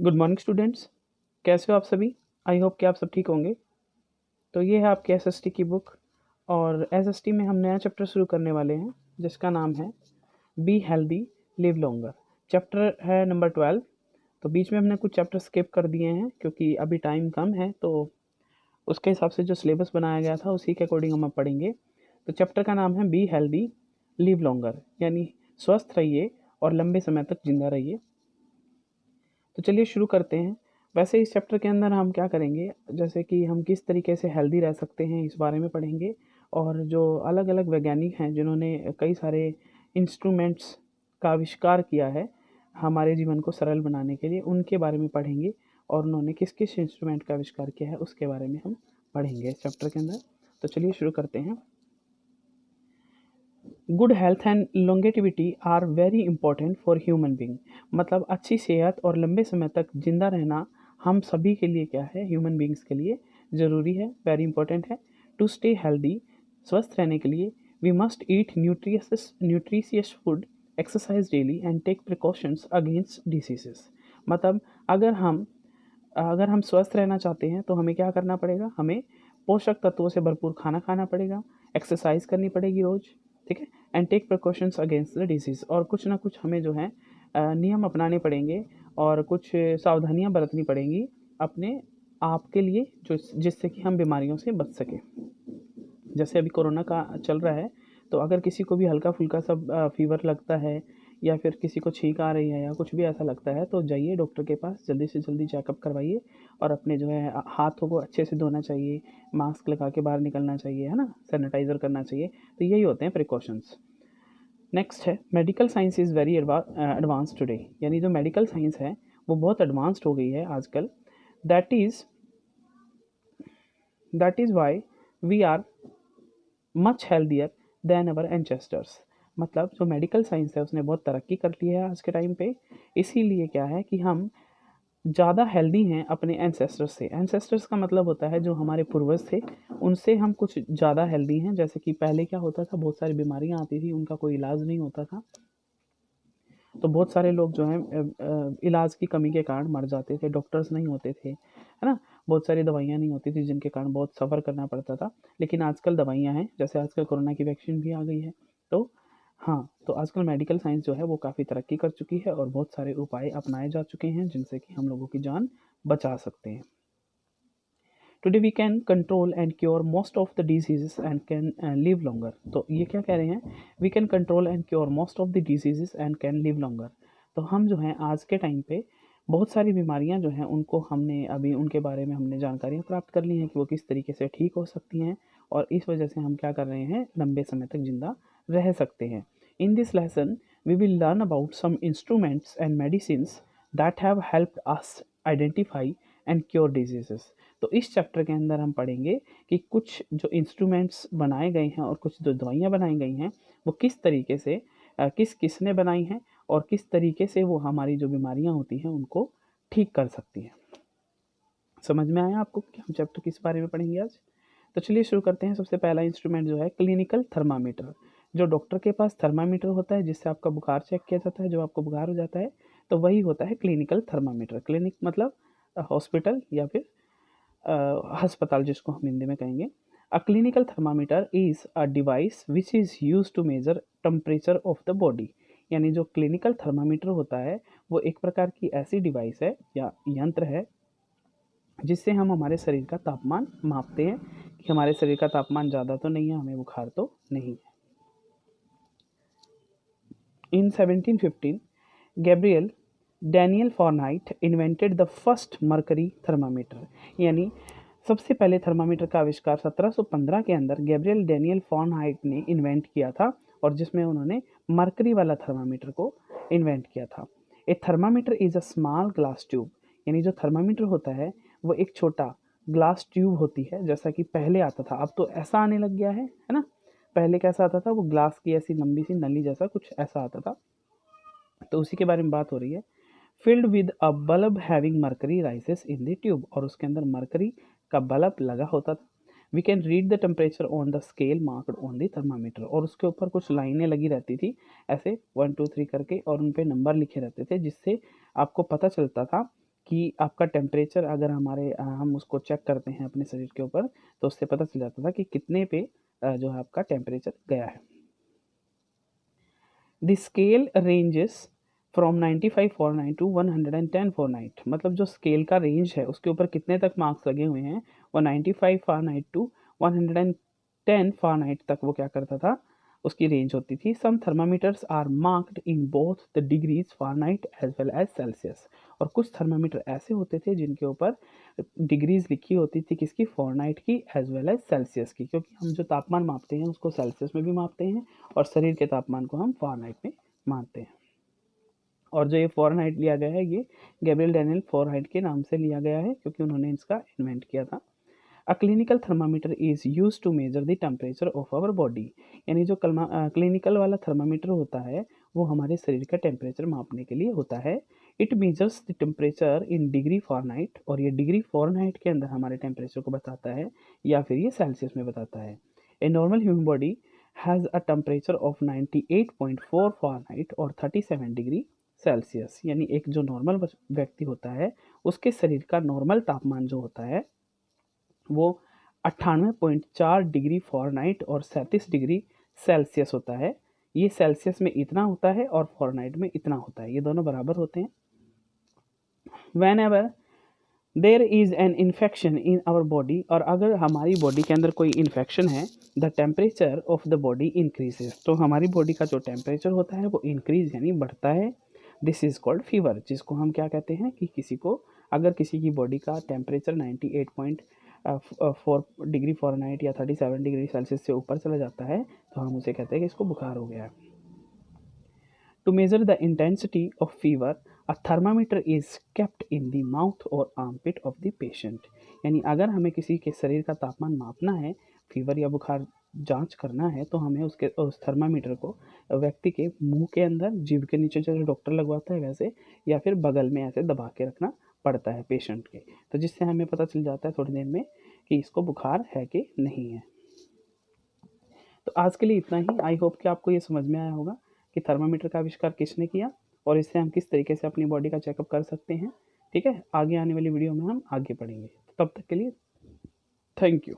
Good morning students, कैसे हो आप सभी। आई होप कि आप सब ठीक होंगे। तो ये है आपके एसएसटी की बुक और एसएसटी में हम नया चैप्टर शुरू करने वाले हैं जिसका नाम है be healthy live longer. Chapter है नंबर 12। तो बीच में हमने कुछ चैप्टर स्किप कर दिए हैं क्योंकि अभी टाइम कम है, तो उसके हिसाब से जो सिलेबस बनाया गया था उसी के अकॉर्डिंग हम अब पढ़ेंगे। तो चैप्टर का नाम है बी हेल्दी लिव लॉन्गर, यानी स्वस्थ रहिए और लंबे समय तक जिंदा रहिए। तो चलिए शुरू करते हैं। वैसे इस चैप्टर के अंदर हम क्या करेंगे, जैसे कि हम किस तरीके से हेल्दी रह सकते हैं इस बारे में पढ़ेंगे, और जो अलग अलग वैज्ञानिक हैं जिन्होंने कई सारे इंस्ट्रूमेंट्स का आविष्कार किया है हमारे जीवन को सरल बनाने के लिए, उनके बारे में पढ़ेंगे और उन्होंने किस किस इंस्ट्रूमेंट का आविष्कार किया है उसके बारे में हम पढ़ेंगे इस चैप्टर के अंदर। तो चलिए शुरू करते हैं। Good health and longevity are very important for human being. मतलब अच्छी सेहत और लंबे समय तक जिंदा रहना हम सभी के लिए क्या है, ह्यूमन बींग्स के लिए ज़रूरी है, वेरी इंपॉर्टेंट है। टू स्टे हेल्दी, स्वस्थ रहने के लिए we must eat nutritious food, exercise daily and take precautions against diseases. मतलब अगर हम स्वस्थ रहना चाहते हैं तो हमें क्या करना पड़ेगा, हमें पोषक तत्वों से भरपूर खाना खाना पड़ेगा, एक्सरसाइज करनी पड़ेगी रोज़, ठीक है, and take precautions against the disease. और कुछ ना कुछ हमें जो है नियम अपनाने पड़ेंगे और कुछ सावधानियां बरतनी पड़ेंगी अपने आप के लिए, जो जिससे कि हम बीमारियों से बच सकें। जैसे अभी कोरोना का चल रहा है, तो अगर किसी को भी हल्का फुल्का सा फीवर लगता है या फिर किसी को छींक आ रही है या कुछ भी ऐसा लगता है, तो जाइए डॉक्टर के पास, जल्दी से जल्दी चेकअप करवाइए और अपने जो है हाथों को अच्छे से धोना चाहिए, मास्क लगा के बाहर निकलना चाहिए, है ना, सैनिटाइज़र करना चाहिए। तो यही होते हैं प्रिकॉशंस। नेक्स्ट है medical science is very advance today, यानी जो मेडिकल साइंस है वो बहुत एडवांस्ड हो गई है आजकल। That is that is why we are much healthier than our ancestors. मतलब जो मेडिकल साइंस है उसने बहुत तरक्की कर ली है आज के टाइम पे, इसीलिए क्या है कि हम ज़्यादा हेल्दी हैं अपने एंसेस्टर्स से। एंसेस्टर्स का मतलब होता है जो हमारे पूर्वज थे, उनसे हम कुछ ज़्यादा हेल्दी हैं। जैसे कि पहले क्या होता था, बहुत सारी बीमारियां आती थी, उनका कोई इलाज नहीं होता था, तो बहुत सारे लोग जो हैं इलाज की कमी के कारण मर जाते थे, डॉक्टर्स नहीं होते थे, है ना, बहुत सारी दवाइयाँ नहीं होती थी जिनके कारण बहुत सफ़र करना पड़ता था। लेकिन आजकल दवाइयाँ हैं, जैसे आजकल कोरोना की वैक्सीन भी आ गई है। तो हाँ, तो आजकल मेडिकल साइंस जो है वो काफ़ी तरक्की कर चुकी है और बहुत सारे उपाय अपनाए जा चुके हैं जिनसे कि हम लोगों की जान बचा सकते हैं। Today we can control and cure most of the diseases and can live longer. तो ये क्या कह रहे हैं, we can control and cure most of the diseases and can live longer. तो हम जो हैं आज के टाइम पे बहुत सारी बीमारियां जो हैं उनको हमने अभी उनके बारे में हमने जानकारियां प्राप्त कर ली हैं कि वो किस तरीके से ठीक हो सकती हैं, और इस वजह से हम क्या कर रहे हैं, लंबे समय तक जिंदा रह सकते हैं। In this lesson we will learn about some instruments and medicines that have helped us identify and cure diseases. तो इस चैप्टर के अंदर हम पढ़ेंगे कि कुछ जो इंस्ट्रूमेंट्स बनाए गए हैं और कुछ जो दवाइयाँ बनाई गई हैं वो किस तरीके से किसने बनाई हैं और किस तरीके से वो हमारी जो बीमारियाँ होती हैं उनको ठीक कर सकती हैं। समझ में आया आपको कि हम चैप्टर किस बारे में पढ़ेंगे आज। तो चलिए शुरू करते हैं। सबसे पहला इंस्ट्रूमेंट जो है क्लिनिकल थर्मामीटर। जो डॉक्टर के पास थर्मामीटर होता है जिससे आपका बुखार चेक किया जाता है, जो आपको बुखार हो जाता है, तो वही होता है क्लिनिकल थर्मामीटर। क्लिनिक मतलब हॉस्पिटल या फिर अस्पताल जिसको हम हिंदी में कहेंगे। A clinical thermometer is a device which is use to measure temperature of the body. यानी जो क्लिनिकल थर्मामीटर होता है वो एक प्रकार की ऐसी डिवाइस है या यंत्र है जिससे हम हमारे शरीर का तापमान मापते हैं कि हमारे शरीर का तापमान ज़्यादा तो नहीं है, हमें बुखार तो नहीं है। इन 1715 Gabriel Daniel fortnight invented the first mercury thermometer. यानी सबसे पहले थर्मामीटर का आविष्कार 1715 के अंदर गैब्रियल डैनियल फॉरनाइट ने इन्वेंट किया था, और जिसमें उन्होंने मर्करी वाला थर्मामीटर को इन्वेंट किया था। ए thermometer is a small glass tube. यानी जो थर्मामीटर होता है वो एक छोटा ग्लास ट्यूब होती है, जैसा कि पहले आता था, अब तो ऐसा आने लग गया है ना। पहले कैसा आता था, वो ग्लास की ऐसी लंबी सी नली जैसा कुछ ऐसा आता था, तो उसी के बारे में बात हो रही है। Filled with a bulb having mercury rises in the tube, और उसके अंदर मर्करी का बल्ब लगा होता था। We can read the temperature on the scale marked on the thermometer, और उसके ऊपर कुछ लाइनें लगी रहती थी ऐसे 1 2 3 करके, और उन पे नंबर लिखे रहते थे जिससे आपको पता चलता था कि आपका टेम्परेचर अगर हम उसको चेक करते हैं अपने शरीर के ऊपर, तो उससे पता चल जाता था कि कितने पे जो है आपका टेम्परेचर गया है। The scale ranges from 95 Fahrenheit to 110 Fahrenheit, मतलब जो स्केल का रेंज है उसके ऊपर कितने तक मार्क्स लगे हुए हैं, वो 95 फॉरनाइट टू 110 फॉरनाइट तक वो क्या करता था, उसकी रेंज होती थी। Some thermometers are marked in both the degrees Fahrenheit as well as Celsius, और कुछ थर्मामीटर ऐसे होते थे जिनके ऊपर डिग्रीज लिखी होती थी, किसकी, फॉरनाइट की एज वेल एज सेल्सियस की, क्योंकि हम जो तापमान मापते हैं उसको सेल्सियस में भी मापते हैं और शरीर के तापमान को हम फॉरनाइट में मानते हैं। और जो ये फॉरनहाइट लिया गया है ये गैब्रियल डैनियल फॉरनहाइट के नाम से लिया गया है, क्योंकि उन्होंने इसका इन्वेंट किया था। A clinical thermometer is use to measure the temperature of our body, यानी जो क्लिनिकल वाला थर्मामीटर होता है वो हमारे शरीर का टेम्परेचर मापने के लिए होता है। It measures the temperature in degree Fahrenheit, और ये डिग्री फॉरनहाइट के अंदर हमारे टेम्परेचर को बताता है, या फिर ये सेल्सियस में बताता है। A normal human body has a temperature of 98.4 Fahrenheit और 37 डिग्री सेल्सियस, यानी एक जो नॉर्मल व्यक्ति होता है उसके शरीर का नॉर्मल तापमान जो होता है वो 98.4 डिग्री फॉरनाइट और 37 डिग्री सेल्सियस होता है। ये सेल्सियस में इतना होता है और फॉरनाइट में इतना होता है, ये दोनों बराबर होते हैं। Whenever there is an infection in our body, और अगर हमारी बॉडी के अंदर कोई इन्फेक्शन है, the temperature of the body increases, तो हमारी बॉडी का जो टेम्परेचर होता है वो इंक्रीज यानी बढ़ता है। दिस इज़ कॉल्ड फीवर, जिसको हम क्या कहते हैं कि अगर किसी की बॉडी का टेम्परेचर 98.4 डिग्री फॉरनहाइट या 37 डिग्री सेल्सियस से ऊपर चला जाता है तो हम उसे कहते हैं कि इसको बुखार हो गया है। To measure the intensity of fever, a thermometer is kept in the mouth और आर्मपिट ऑफ द पेशेंट, यानी अगर हमें किसी के शरीर का तापमान मापना है, फीवर या बुखार जांच करना है, तो हमें उस थर्मामीटर को व्यक्ति के मुंह के अंदर, जीभ के नीचे जैसे डॉक्टर लगवाता है वैसे, या फिर बगल में ऐसे दबा के रखना पड़ता है पेशेंट के, तो जिससे हमें पता चल जाता है थोड़ी देर में कि इसको बुखार है कि नहीं है। तो आज के लिए इतना ही। आई होप कि आपको ये समझ में आया होगा कि थर्मामीटर का आविष्कार किसने किया और इससे हम किस तरीके से अपनी बॉडी का चेकअप कर सकते हैं। ठीक है, आगे आने वाली वीडियो में हम आगे पढ़ेंगे। तब तक के लिए थैंक यू।